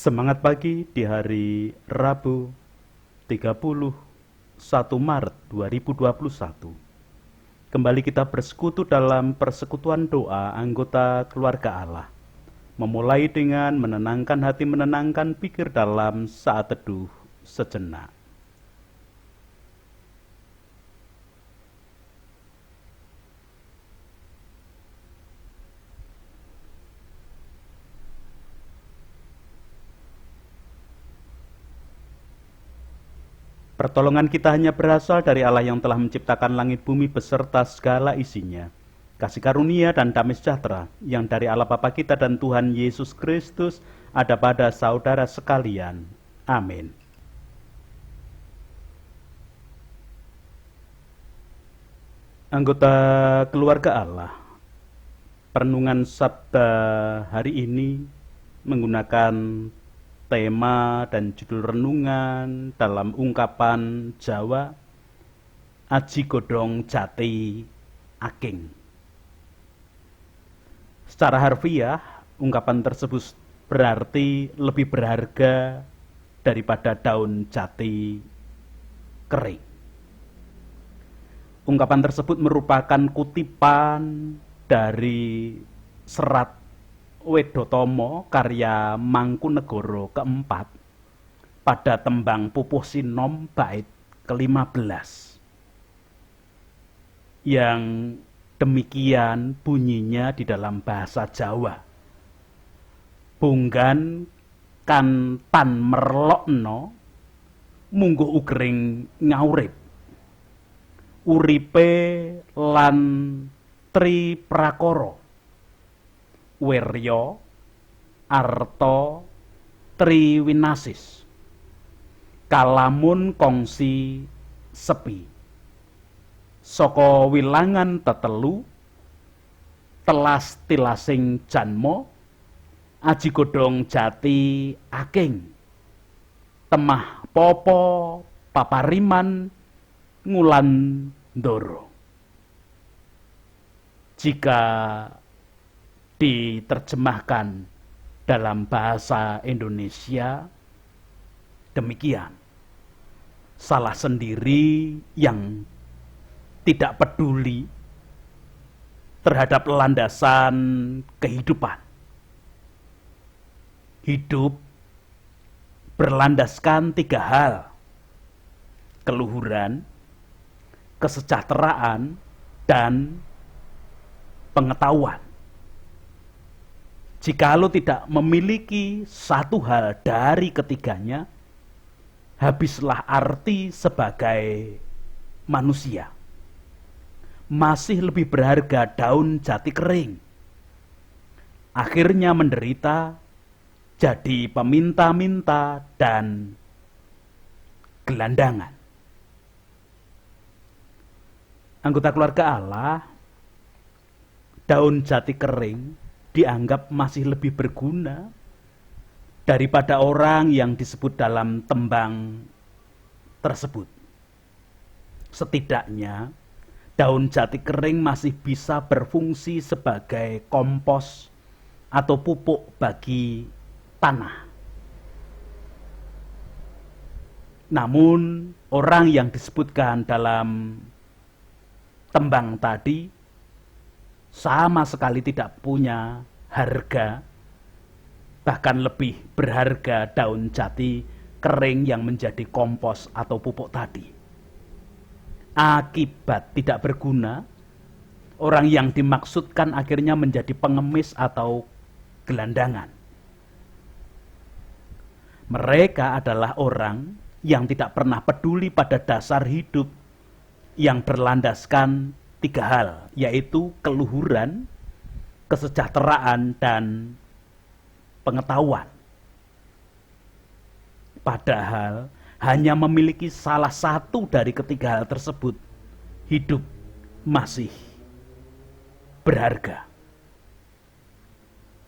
Semangat pagi di hari Rabu 31 Maret 2021. Kembali kita bersekutu dalam persekutuan doa anggota keluarga Allah. Memulai dengan menenangkan hati, menenangkan pikir dalam saat teduh sejenak. Pertolongan kita hanya berasal dari Allah yang telah menciptakan langit bumi beserta segala isinya. Kasih karunia dan damai sejahtera yang dari Allah Bapa kita dan Tuhan Yesus Kristus ada pada saudara sekalian. Amin. Anggota keluarga Allah, perenungan Sabda hari ini menggunakan tema dan judul renungan dalam ungkapan Jawa Aji Godhong Jati Aking. Secara harfiah, ungkapan tersebut berarti lebih berharga daripada daun jati kering. Ungkapan tersebut merupakan kutipan dari serat Wedotomo karya Mangkunegoro keempat pada tembang Pupuh Sinom bait ke-15 yang demikian bunyinya di dalam bahasa Jawa. Bunggan kan tan merlokno mungguh ugering ngaurip uripe lan tri prakara Weryo, Arto, Triwinasis, kalamun kongsi sepi, saka wilangan tetelu, telas tilasing janmo, Aji Godhong Jati Aking, temah popo papariman ngulan ndoro. Jika diterjemahkan dalam bahasa Indonesia demikian: salah sendiri yang tidak peduli terhadap landasan kehidupan. Hidup berlandaskan 3 hal: keluhuran, kesejahteraan, dan pengetahuan. Jikalau tidak memiliki satu hal dari ketiganya, habislah arti sebagai manusia. Masih lebih berharga daun jati kering. Akhirnya menderita, jadi peminta-minta dan gelandangan. Anggota keluarga Allah, daun jati kering dianggap masih lebih berguna daripada orang yang disebut dalam tembang tersebut. Setidaknya, daun jati kering masih bisa berfungsi sebagai kompos atau pupuk bagi tanah. Namun, orang yang disebutkan dalam tembang tadi sama sekali tidak punya harga, bahkan lebih berharga daun jati kering yang menjadi kompos atau pupuk tadi. Akibat tidak berguna, orang yang dimaksudkan akhirnya menjadi pengemis atau gelandangan. Mereka adalah orang yang tidak pernah peduli pada dasar hidup yang berlandaskan 3 hal, yaitu keluhuran, kesejahteraan, dan pengetahuan. Padahal hanya memiliki salah satu dari ketiga hal tersebut, hidup masih berharga.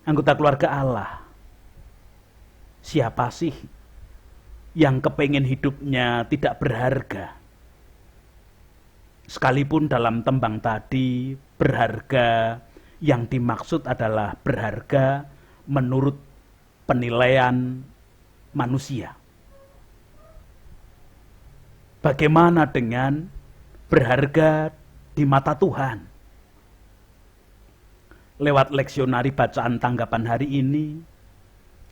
Anggota keluarga Allah, siapa sih yang kepengen hidupnya tidak berharga? Sekalipun dalam tembang tadi berharga yang dimaksud adalah berharga menurut penilaian manusia. Bagaimana dengan berharga di mata Tuhan? Lewat leksionari bacaan tanggapan hari ini,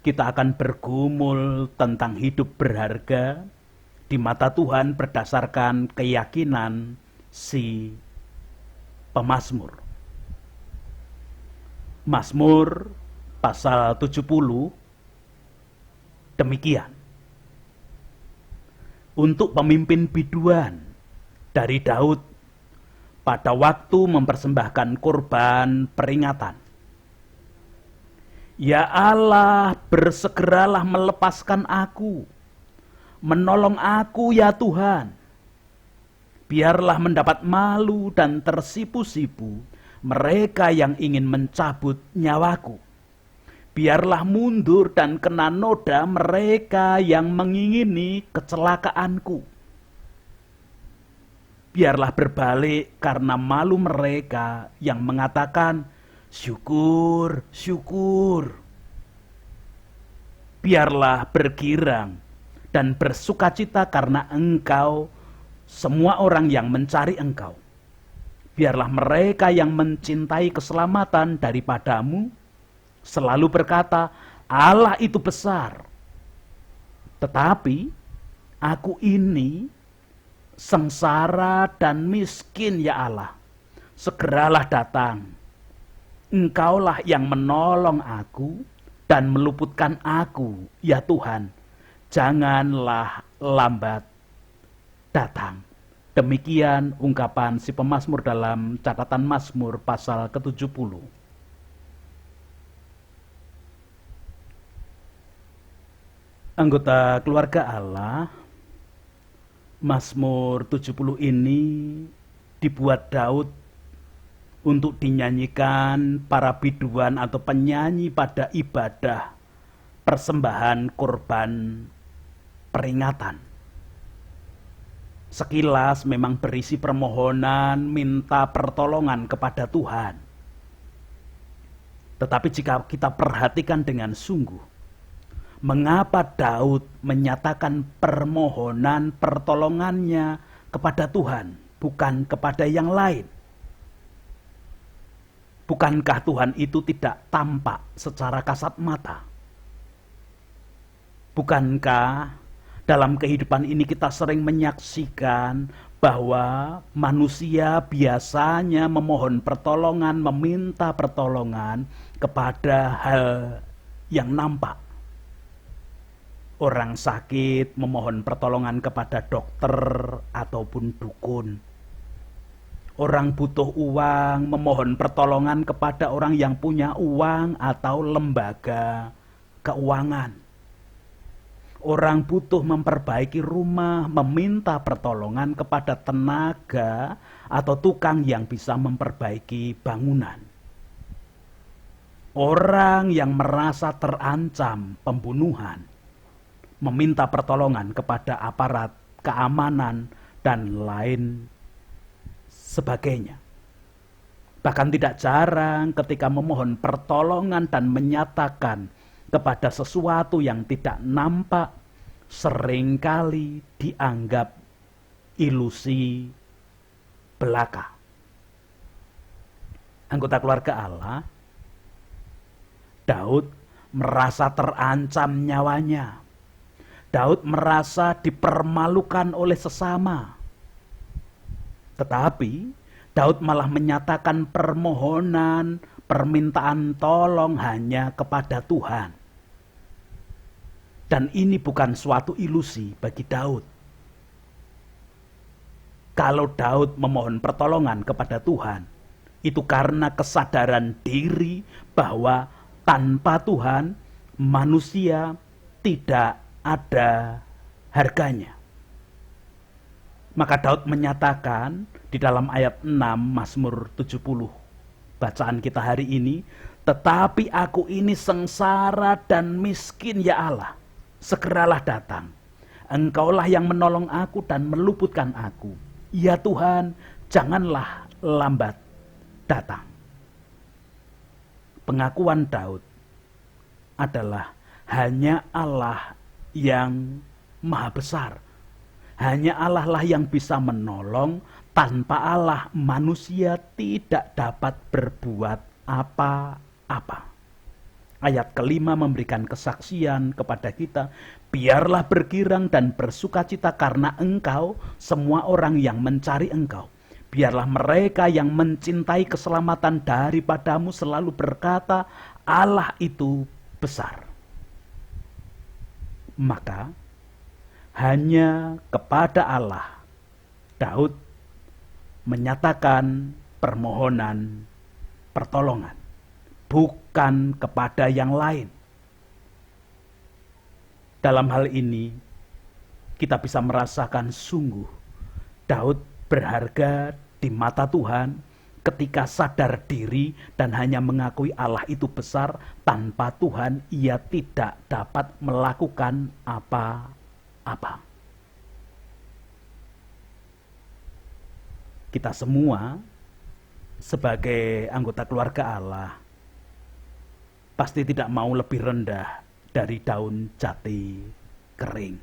kita akan bergumul tentang hidup berharga di mata Tuhan berdasarkan keyakinan si pemazmur. Mazmur pasal 70 demikian. Untuk pemimpin biduan dari Daud pada waktu mempersembahkan korban peringatan. Ya Allah, bersegeralah melepaskan aku, menolong aku ya Tuhan. Biarlah mendapat malu dan tersipu-sipu mereka yang ingin mencabut nyawaku. Biarlah mundur dan kena noda mereka yang mengingini kecelakaanku. Biarlah berbalik karena malu mereka yang mengatakan, syukur, syukur. Biarlah bergirang dan bersukacita karena Engkau, semua orang yang mencari Engkau. Biarlah mereka yang mencintai keselamatan daripadamu selalu berkata, Allah itu besar. Tetapi aku ini sengsara dan miskin ya Allah. Segeralah datang. Engkaulah yang menolong aku dan meluputkan aku ya Tuhan. Janganlah lambat datang. Demikian ungkapan si pemazmur dalam catatan Mazmur pasal ke-70. Anggota keluarga Allah, Mazmur 70 ini dibuat Daud untuk dinyanyikan para biduan atau penyanyi pada ibadah persembahan korban peringatan. Sekilas memang berisi permohonan minta pertolongan kepada Tuhan. Tetapi jika kita perhatikan dengan sungguh, mengapa Daud menyatakan permohonan pertolongannya kepada Tuhan, bukan kepada yang lain? Bukankah Tuhan itu tidak tampak secara kasat mata? Bukankah dalam kehidupan ini kita sering menyaksikan bahwa manusia biasanya memohon pertolongan, meminta pertolongan kepada hal yang nampak? Orang sakit memohon pertolongan kepada dokter ataupun dukun. Orang butuh uang memohon pertolongan kepada orang yang punya uang atau lembaga keuangan. Orang butuh memperbaiki rumah meminta pertolongan kepada tenaga atau tukang yang bisa memperbaiki bangunan. Orang yang merasa terancam pembunuhan meminta pertolongan kepada aparat keamanan dan lain sebagainya. Bahkan tidak jarang ketika memohon pertolongan dan menyatakan kepada sesuatu yang tidak nampak, seringkali dianggap ilusi belaka. Anggota keluarga Allah, Daud merasa terancam nyawanya. Daud merasa dipermalukan oleh sesama. Tetapi Daud malah menyatakan permohonan, permintaan tolong hanya kepada Tuhan. Dan ini bukan suatu ilusi bagi Daud. Kalau Daud memohon pertolongan kepada Tuhan, itu karena kesadaran diri bahwa tanpa Tuhan, manusia tidak ada harganya. Maka Daud menyatakan di dalam ayat 6 Mazmur 70 bacaan kita hari ini, tetapi aku ini sengsara dan miskin ya Allah, segeralah datang. Engkaulah yang menolong aku dan meluputkan aku. Ya Tuhan, janganlah lambat datang. Pengakuan Daud adalah hanya Allah yang maha besar. Hanya Allah lah yang bisa menolong. Tanpa Allah manusia tidak dapat berbuat apa-apa. Ayat kelima memberikan kesaksian kepada kita. Biarlah bergirang dan bersukacita karena engkau, semua orang yang mencari engkau. Biarlah mereka yang mencintai keselamatan daripadamu selalu berkata, Allah itu besar. Maka hanya kepada Allah Daud menyatakan permohonan pertolongan, bukan kepada yang lain. Dalam hal ini kita bisa merasakan sungguh Daud berharga di mata Tuhan ketika sadar diri dan hanya mengakui Allah itu besar. Tanpa Tuhan ia tidak dapat melakukan apa-apa. Kita semua sebagai anggota keluarga Allah pasti tidak mau lebih rendah dari daun jati kering.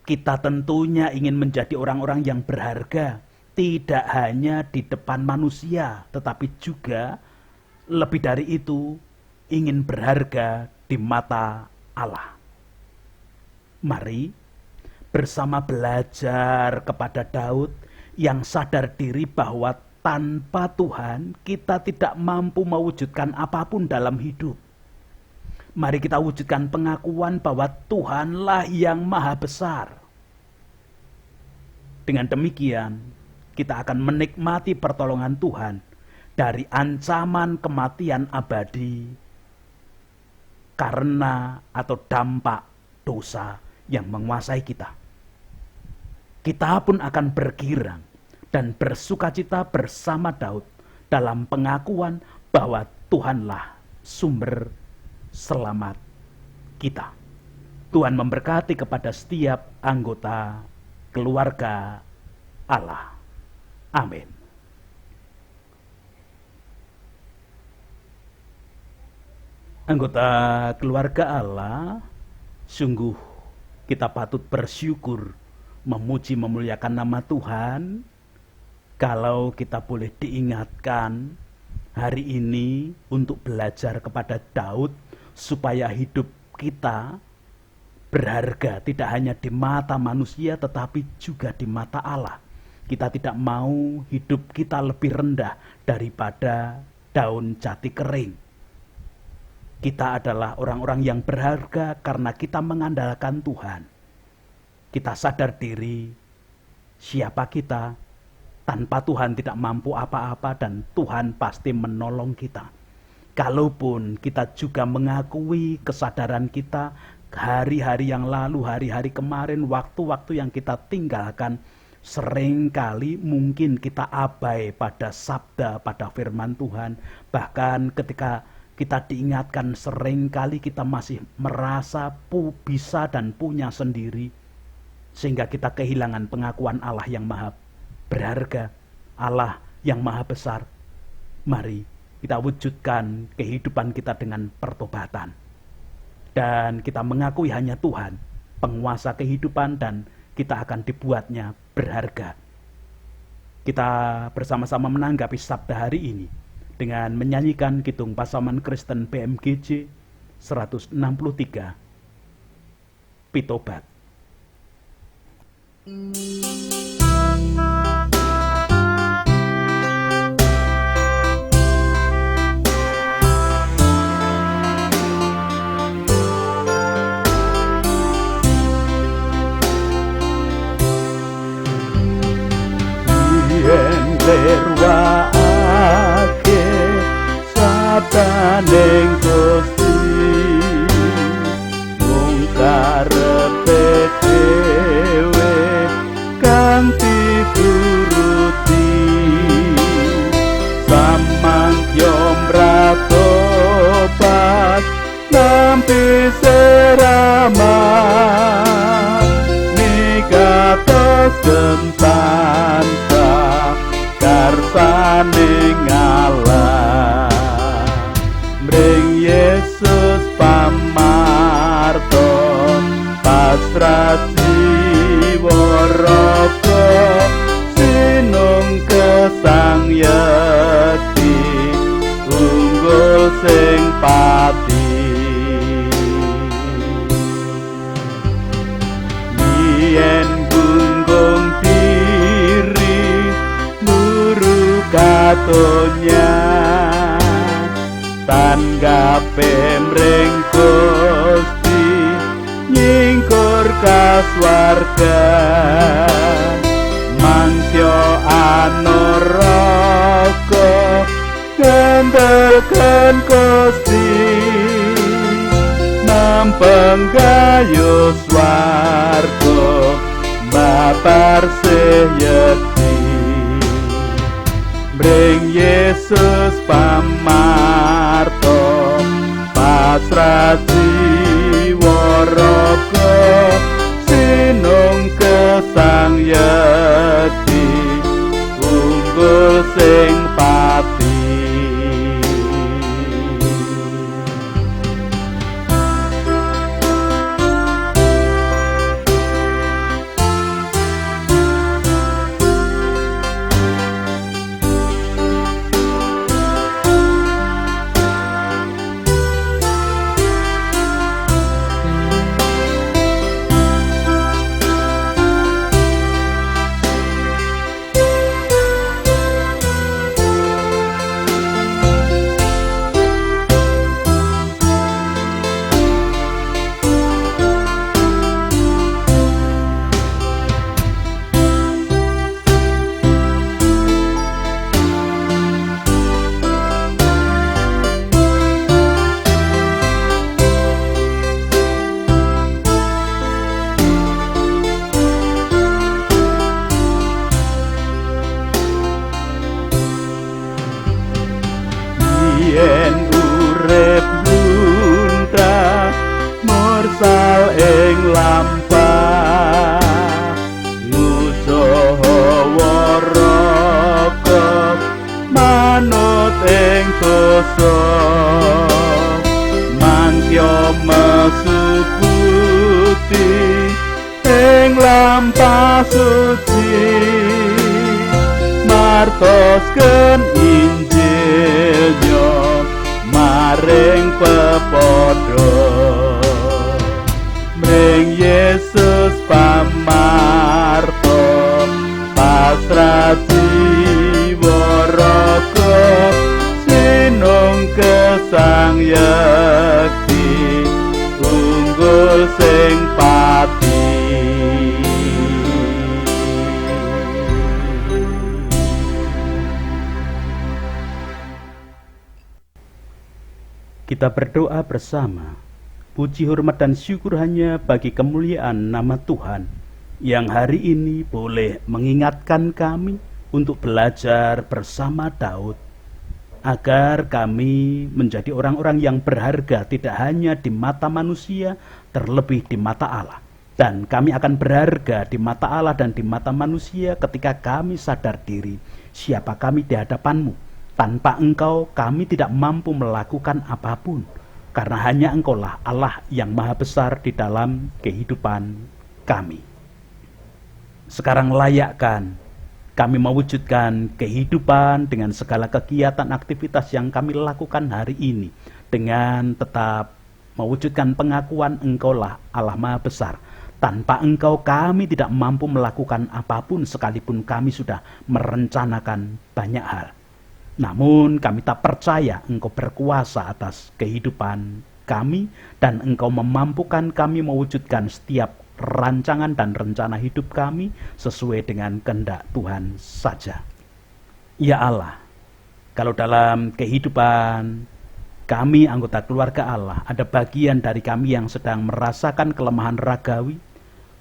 Kita tentunya ingin menjadi orang-orang yang berharga, tidak hanya di depan manusia, tetapi juga lebih dari itu ingin berharga di mata Allah. Mari bersama belajar kepada Daud yang sadar diri bahwa tanpa Tuhan kita tidak mampu mewujudkan apapun dalam hidup. Mari kita wujudkan pengakuan bahwa Tuhanlah yang maha besar. Dengan demikian kita akan menikmati pertolongan Tuhan dari ancaman kematian abadi karena atau dampak dosa yang menguasai kita. Kita pun akan bergirang dan bersukacita bersama Daud dalam pengakuan bahwa Tuhanlah sumber selamat kita. Tuhan memberkati kepada setiap anggota keluarga Allah. Amin. Anggota keluarga Allah, sungguh kita patut bersyukur, memuji memuliakan nama Tuhan kalau kita boleh diingatkan hari ini untuk belajar kepada Daud supaya hidup kita berharga tidak hanya di mata manusia tetapi juga di mata Allah. Kita tidak mau hidup kita lebih rendah daripada daun jati kering. Kita adalah orang-orang yang berharga karena kita mengandalkan Tuhan. Kita sadar diri siapa kita. Tanpa Tuhan tidak mampu apa-apa dan Tuhan pasti menolong kita. Kalaupun kita juga mengakui kesadaran kita hari-hari yang lalu, hari-hari kemarin, waktu-waktu yang kita tinggalkan, seringkali mungkin kita abai pada sabda, pada firman Tuhan. Bahkan ketika kita diingatkan seringkali kita masih merasa bisa dan punya sendiri. Sehingga kita kehilangan pengakuan Allah yang maha berharga, Allah yang maha besar. Mari kita wujudkan kehidupan kita dengan pertobatan. Dan kita mengakui hanya Tuhan, penguasa kehidupan, dan kita akan dibuatnya berharga. Kita bersama-sama menanggapi sabda hari ini dengan menyanyikan Kidung Pasaman Kristen BMGJ 163, Pitobat. Yen lerwaake sabaning Gusti mung karepe dhewe kanthi turuti samangya mratobat nampi seramat nikatos kentan karsane ngalah mring Yesus paman donya tan gapemring Gusti nyingkur kaswarga mangkyo anuraka ngendheken Gusti nampeng gayo swarga babar seyeti mring Yesus pamarto pasrah jiwa raga sinung kesang yeti unggul sing pati yen urip bluntah mursal ing lampah ngusaha raka manut ing dosa mangkya mesubuti ing lampah suci martosken Injilnya maring pepodo mring Yesus pamarto pasrah jiwa raga sinung kesang yekti unggul sing pati Kita berdoa bersama. Puji, hormat, dan syukur hanya bagi kemuliaan nama Tuhan yang hari ini boleh mengingatkan kami untuk belajar bersama Daud agar kami menjadi orang-orang yang berharga tidak hanya di mata manusia, terlebih di mata Allah. Dan kami akan berharga di mata Allah dan di mata manusia ketika kami sadar diri siapa kami di hadapan-Mu. Tanpa Engkau kami tidak mampu melakukan apapun, karena hanya Engkaulah Allah yang maha besar di dalam kehidupan kami. Sekarang layakkan kami mewujudkan kehidupan dengan segala kegiatan aktivitas yang kami lakukan hari ini, dengan tetap mewujudkan pengakuan Engkaulah Allah maha besar. Tanpa Engkau kami tidak mampu melakukan apapun sekalipun kami sudah merencanakan banyak hal. Namun kami tak percaya Engkau berkuasa atas kehidupan kami dan Engkau memampukan kami mewujudkan setiap rancangan dan rencana hidup kami sesuai dengan kehendak Tuhan saja. Ya Allah, kalau dalam kehidupan kami anggota keluarga Allah ada bagian dari kami yang sedang merasakan kelemahan ragawi,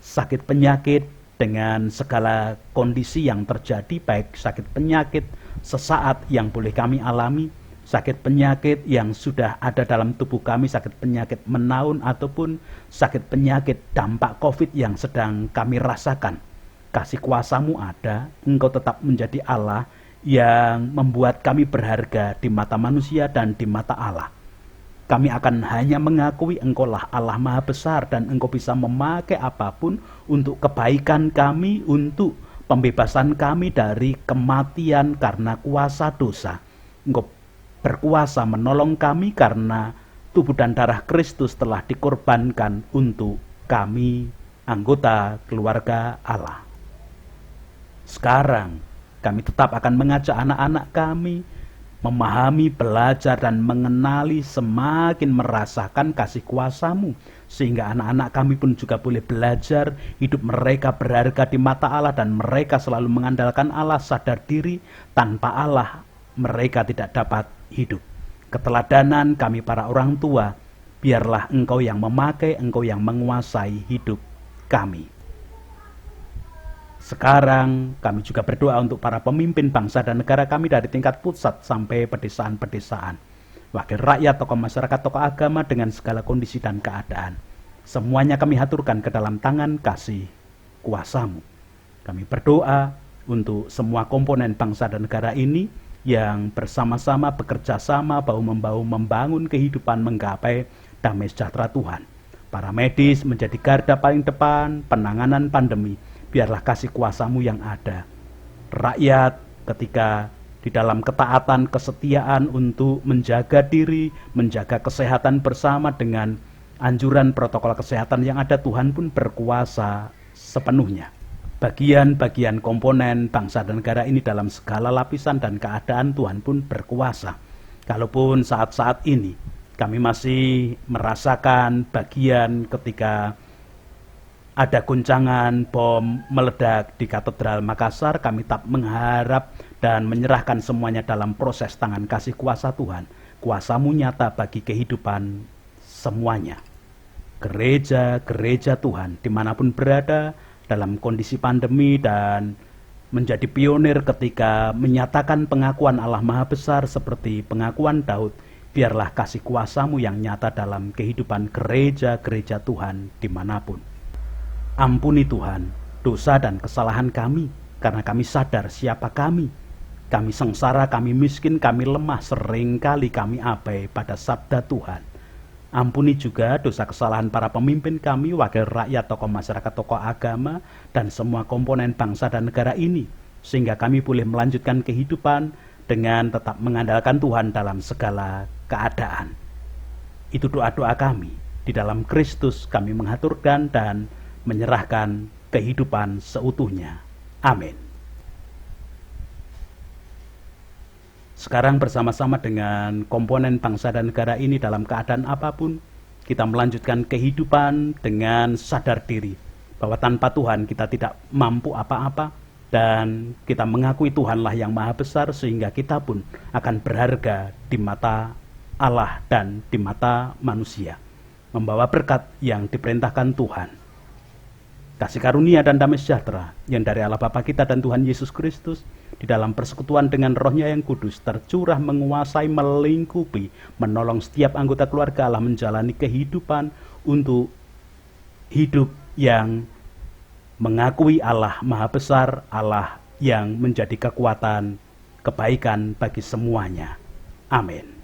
sakit penyakit dengan segala kondisi yang terjadi, baik sakit penyakit sesaat yang boleh kami alami, sakit penyakit yang sudah ada dalam tubuh kami, sakit penyakit menaun ataupun sakit penyakit dampak COVID yang sedang kami rasakan. Kasih kuasa-Mu ada, Engkau tetap menjadi Allah yang membuat kami berharga di mata manusia dan di mata Allah. Kami akan hanya mengakui Engkaulah Allah maha besar dan Engkau bisa memakai apapun untuk kebaikan kami, untuk pembebasan kami dari kematian karena kuasa dosa. Engkau berkuasa menolong kami karena tubuh dan darah Kristus telah dikorbankan untuk kami, anggota keluarga Allah. Sekarang kami tetap akan mengajak anak-anak kami memahami, belajar, dan mengenali, semakin merasakan kasih kuasa-Mu, sehingga anak-anak kami pun juga boleh belajar hidup mereka berharga di mata Allah, dan mereka selalu mengandalkan Allah, sadar diri tanpa Allah mereka tidak dapat hidup. Keteladanan kami para orang tua, biarlah Engkau yang memakai, Engkau yang menguasai hidup kami. Sekarang kami juga berdoa untuk para pemimpin bangsa dan negara kami dari tingkat pusat sampai pedesaan-pedesaan, wakil rakyat, tokoh masyarakat, tokoh agama dengan segala kondisi dan keadaan. Semuanya kami haturkan ke dalam tangan kasih kuasa-Mu. Kami berdoa untuk semua komponen bangsa dan negara ini yang bersama-sama bekerja sama bahu-membahu membangun kehidupan menggapai damai sejahtera Tuhan. Para medis menjadi garda paling depan penanganan pandemi. Biarlah kasih kuasa-Mu yang ada. Rakyat ketika di dalam ketaatan, kesetiaan untuk menjaga diri, menjaga kesehatan bersama dengan anjuran protokol kesehatan yang ada, Tuhan pun berkuasa sepenuhnya. Bagian-bagian komponen bangsa dan negara ini dalam segala lapisan dan keadaan, Tuhan pun berkuasa. Kalaupun saat-saat ini kami masih merasakan bagian ketika ada guncangan bom meledak di Katedral Makassar, kami tetap mengharap dan menyerahkan semuanya dalam proses tangan kasih kuasa Tuhan. Kuasa-Mu nyata bagi kehidupan semuanya. Gereja-gereja Tuhan dimanapun berada dalam kondisi pandemi dan menjadi pionir ketika menyatakan pengakuan Allah Maha Besar seperti pengakuan Daud. Biarlah kasih kuasa-Mu yang nyata dalam kehidupan gereja-gereja Tuhan dimanapun. Ampuni Tuhan dosa dan kesalahan kami, karena kami sadar siapa kami. Kami sengsara, kami miskin, kami lemah, seringkali kami abai pada sabda Tuhan. Ampuni juga dosa kesalahan para pemimpin kami, wakil rakyat, tokoh masyarakat, tokoh agama, dan semua komponen bangsa dan negara ini, sehingga kami boleh melanjutkan kehidupan dengan tetap mengandalkan Tuhan dalam segala keadaan. Itu doa-doa kami. Di dalam Kristus kami mengaturkan dan menyerahkan kehidupan seutuhnya. Amin. Sekarang bersama-sama dengan komponen bangsa dan negara ini dalam keadaan apapun, kita melanjutkan kehidupan dengan sadar diri bahwa tanpa Tuhan kita tidak mampu apa-apa, dan kita mengakui Tuhanlah yang Maha Besar, sehingga kita pun akan berharga di mata Allah dan di mata manusia, membawa berkat yang diperintahkan Tuhan. Kasih karunia dan damai sejahtera yang dari Allah Bapa kita dan Tuhan Yesus Kristus di dalam persekutuan dengan Roh-Nya yang kudus tercurah, menguasai, melingkupi, menolong setiap anggota keluarga Allah menjalani kehidupan untuk hidup yang mengakui Allah Maha Besar, Allah yang menjadi kekuatan kebaikan bagi semuanya. Amin.